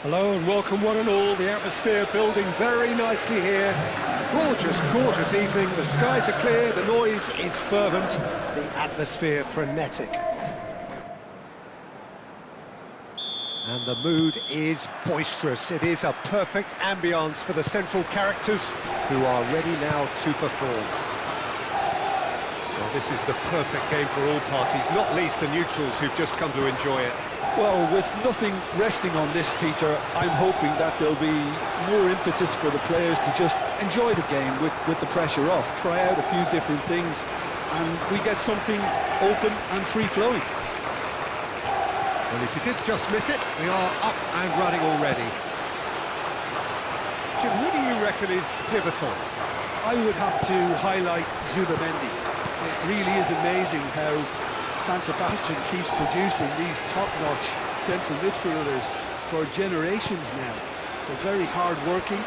Hello and welcome one and all. The atmosphere building very nicely here. Gorgeous, gorgeous evening. The skies are clear, the noise is fervent, the atmosphere frenetic. And the mood is boisterous. It is a perfect ambience for the central characters who are ready now to perform. Well, this is the perfect game for all parties, not least the neutrals who've just come to enjoy it. Well, with nothing resting on this, Peter, I'm hoping that there'll be more impetus for the players to just enjoy the game with the pressure off, try out a few different things, and we get something open and free-flowing. Well, if you did just miss it, we are up and running already. Jim, who do you reckon is pivotal? I would have to highlight Mendy. It really is amazing how San Sebastian keeps producing these top-notch central midfielders for generations now. They're very hard-working,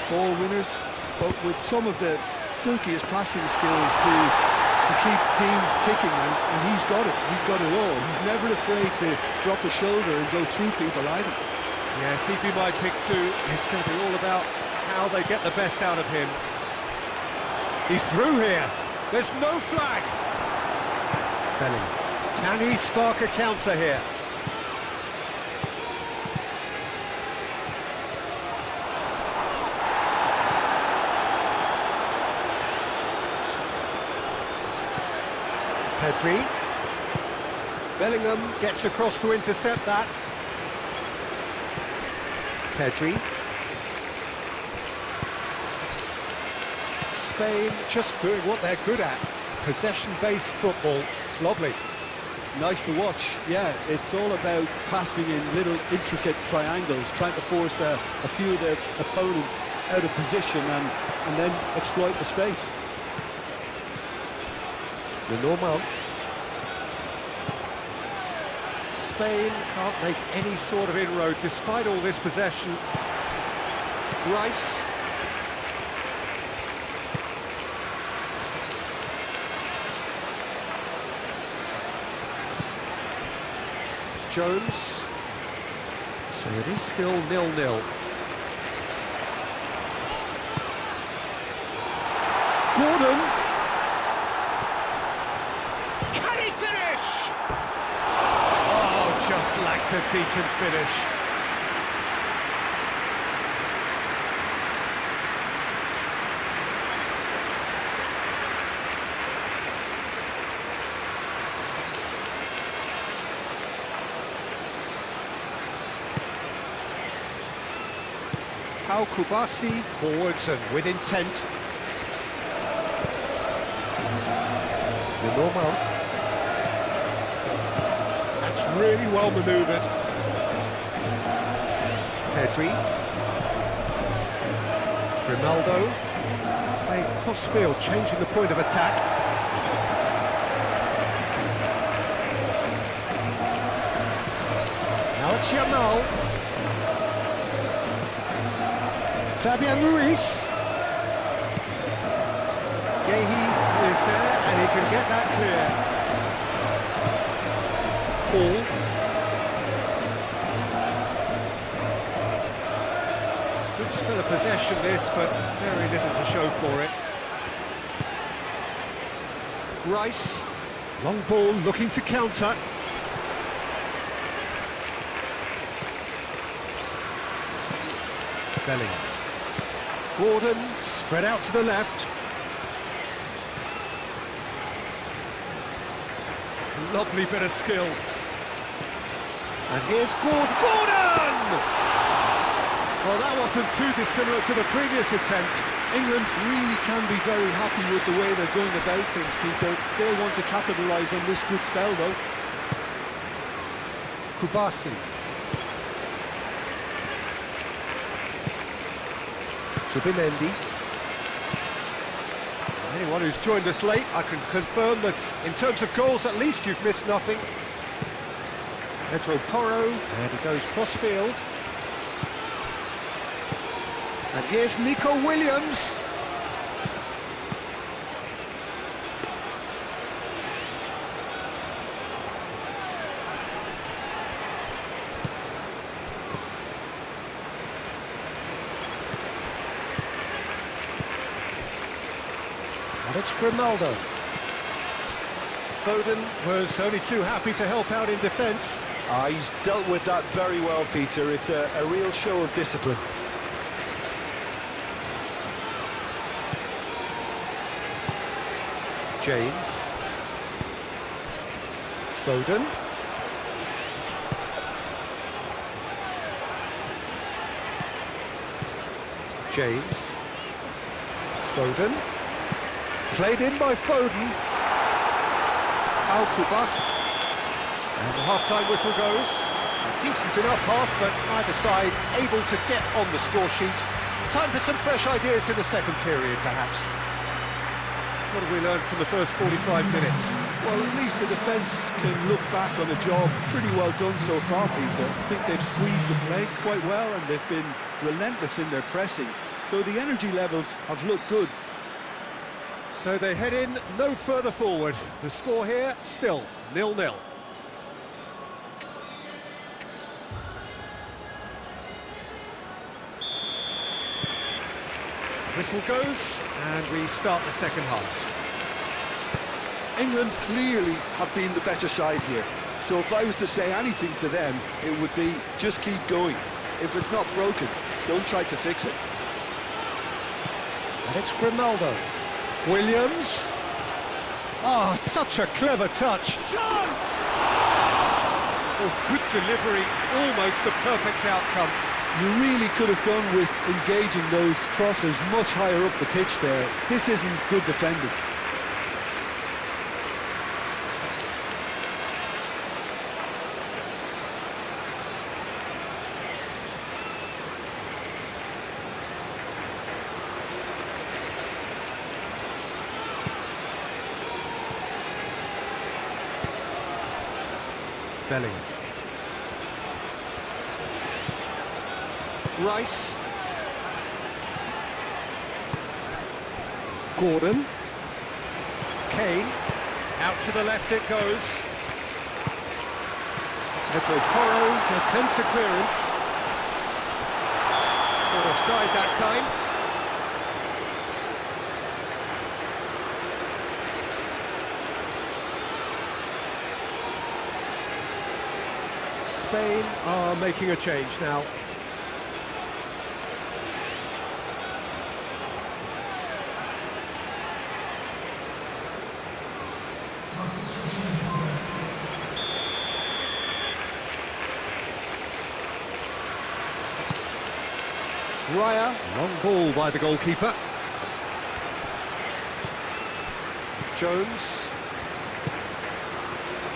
ball winners, but with some of the silkiest passing skills to keep teams ticking, and he's got it. He's got it all. He's never afraid to drop a shoulder and go through people either. Yes, he'd be my pick too. It's going to be all about how they get the best out of him. He's through here. There's no flag. Bellingham. Can he spark a counter here? Pedri. Bellingham gets across to intercept that. Pedri. Spain just doing what they're good at. Possession-based football. It's lovely. Nice to watch, yeah. It's all about passing in little intricate triangles, trying to force a few of their opponents out of position and then exploit the space. The normal. Spain can't make any sort of inroad despite all this possession. Rice. Jones. So it is still 0-0. Gordon. Can he finish? Oh, just lacked a decent finish. Pau Kubasi forwards and with intent. The normal. That's really well manoeuvred. Pedri. Ronaldo. Playing cross-field, changing the point of attack. Now it's Yamal. Fabian Ruiz. Gehi is there and he can get that clear. Paul. Good spell of possession this, but very little to show for it. Rice. Long ball looking to counter. Bellingham. Gordon, spread out to the left. Lovely bit of skill. And here's Gordon! Well, that wasn't too dissimilar to the previous attempt. England really can be very happy with the way they're going about things, Peter. They'll want to capitalise on this good spell, though. Kubasi. Mendy. Anyone who's joined us late, I can confirm that in terms of goals, at least you've missed nothing. Pedro Porro, and he goes cross-field. And here's Nico Williams. it's Grimaldo. Foden was only too happy to help out in defence. He's dealt with that very well, Peter. It's a real show of discipline. James. Foden. James. Foden. Played in by Foden. Al-Kubas. And the half-time whistle goes. A decent enough half, but neither side able to get on the score sheet. Time for some fresh ideas in the second period, perhaps. What have we learned from the first 45 minutes? Well, at least the defence can look back on a job pretty well done so far, Peter. I think they've squeezed the play quite well and they've been relentless in their pressing. So the energy levels have looked good. So they head in no further forward. The score here, still 0-0. Whistle goes, and we start the second half. England clearly have been the better side here. So if I was to say anything to them, it would be just keep going. If it's not broken, don't try to fix it. And it's Grimaldo. Williams. Oh, such a clever touch. Chance! Oh, good delivery, almost the perfect outcome. You really could have done with engaging those crossers much higher up the pitch there. This isn't good defending. Bellingham. Rice. Gordon. Kane. Out to the left it goes. Pedro Porro attempts a clearance. Not offside that time. Spain are making a change now. Raya, long ball by the goalkeeper. Jones.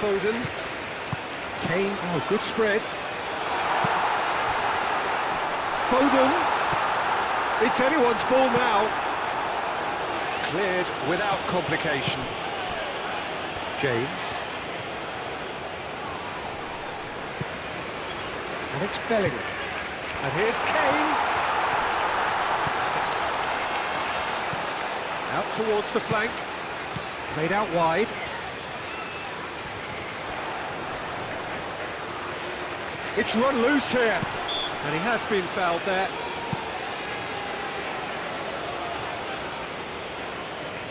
Foden. Kane, oh, good spread. Foden. It's anyone's ball now. Cleared without complication. James. And it's Bellingham. And here's Kane. Out towards the flank. Played out wide. It's run loose here. And he has been fouled there.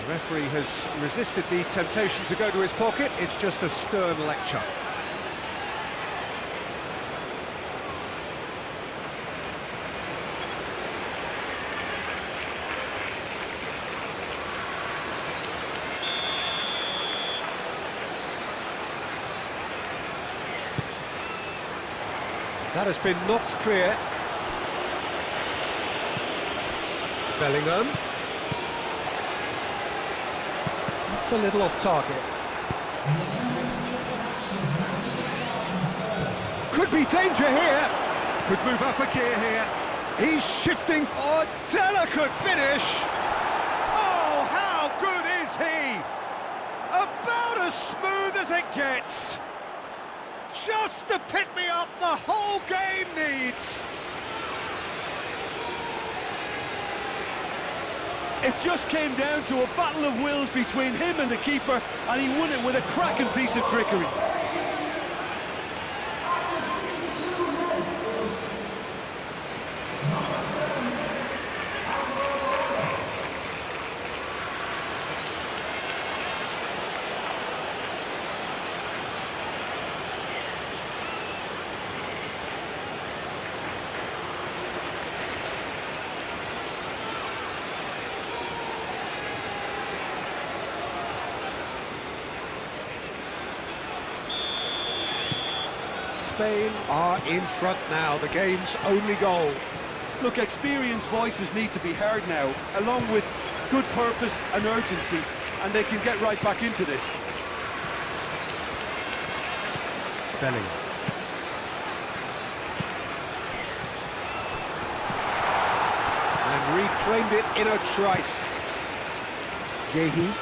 The referee has resisted the temptation to go to his pocket. It's just a stern lecture. That has been knocked clear. Bellingham. That's a little off target. Could be danger here. Could move up a gear here. He's shifting. Oh, delicate finish. Oh, how good is he? About as smooth as it gets. Just the pick-me-up the whole game needs. It just came down to a battle of wills between him and the keeper, and he won it with a cracking piece of trickery. Spain are in front now, the game's only goal. Look, experienced voices need to be heard now, along with good purpose and urgency, and they can get right back into this. Bellingham. And reclaimed it in a trice. Yehi.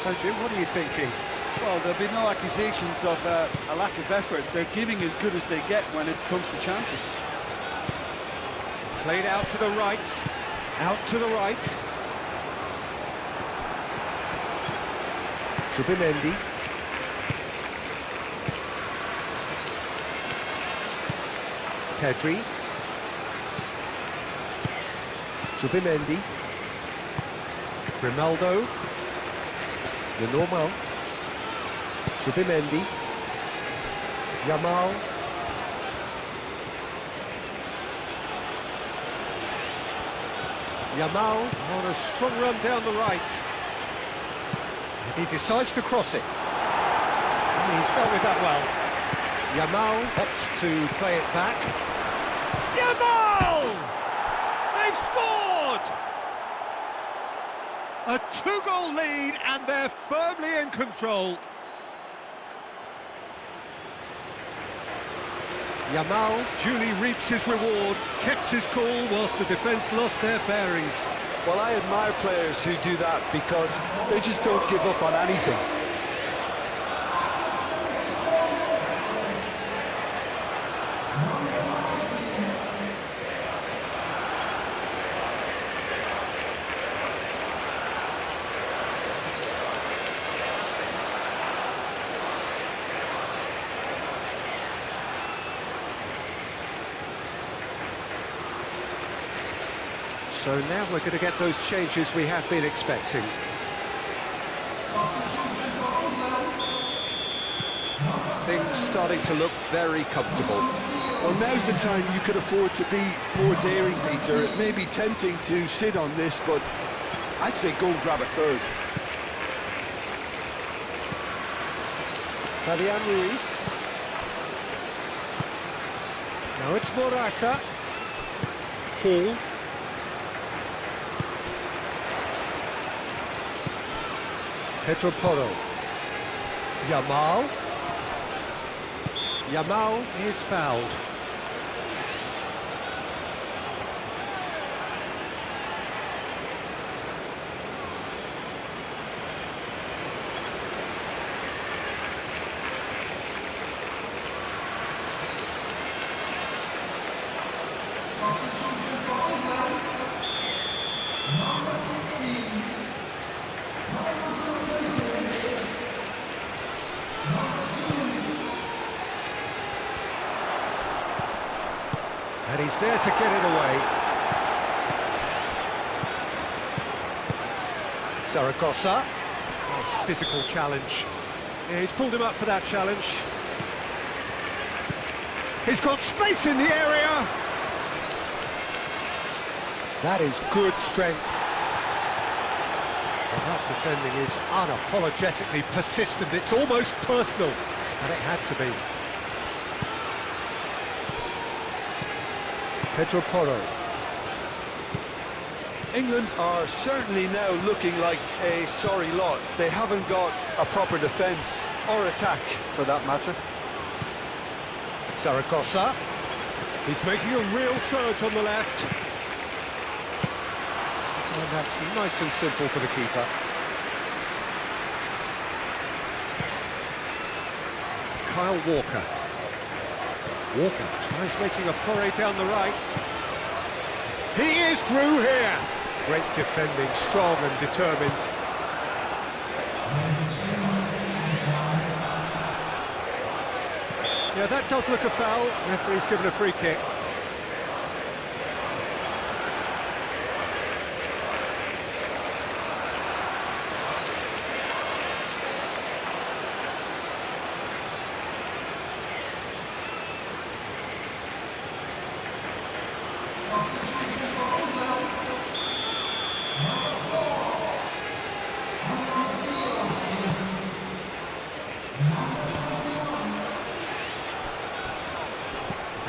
So, Jim, what are you thinking? Well, there'll be no accusations of a lack of effort. They're giving as good as they get when it comes to chances. Played out to the right. Out to the right. Subimendi. Pedri. Subimendi. Grimaldo. The normal. Subimendi. Yamal. Yamal on a strong run down the right. He decides to cross it. And he's dealt with that well. Yamal opts to play it back. Yamal! They've scored! A two-goal lead and they're firmly in control. Yamal duly reaps his reward, kept his cool whilst the defence lost their bearings. Well, I admire players who do that because they just don't give up on anything. So now we're going to get those changes we have been expecting. Things starting to look very comfortable. Well, now's the time you could afford to be more daring, Peter. It may be tempting to sit on this, but I'd say go and grab a third. Fabian Ruiz. Now it's Morata. Hall. Pedro Porro. Yamal. Yamal is fouled. And he's there to get it away. Zaragoza. Nice physical challenge. Yeah, he's pulled him up for that challenge. He's got space in the area. That is good strength. Well, that defending is unapologetically persistent. It's almost personal, and it had to be. Pedro Porro. England are certainly now looking like a sorry lot. They haven't got a proper defence or attack, for that matter. Zaragoza. He's making a real surge on the left. And that's nice and simple for the keeper. Kyle Walker. Walker tries making a foray down the right. He is through here. Great defending, strong and determined. Yeah, that does look a foul. Referee's given a free kick.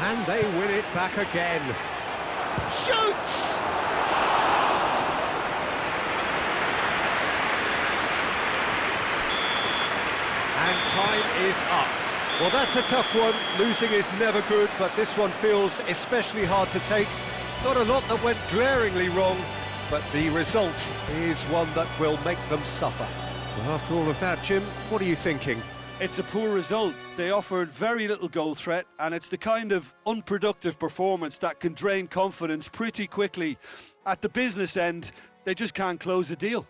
And they win it back again. Shoots! And time is up. Well, that's a tough one. Losing is never good, but this one feels especially hard to take. Not a lot that went glaringly wrong, but the result is one that will make them suffer. Well, after all of that, Jim, what are you thinking? It's a poor result. They offered very little goal threat, and it's the kind of unproductive performance that can drain confidence pretty quickly. At the business end, they just can't close a deal.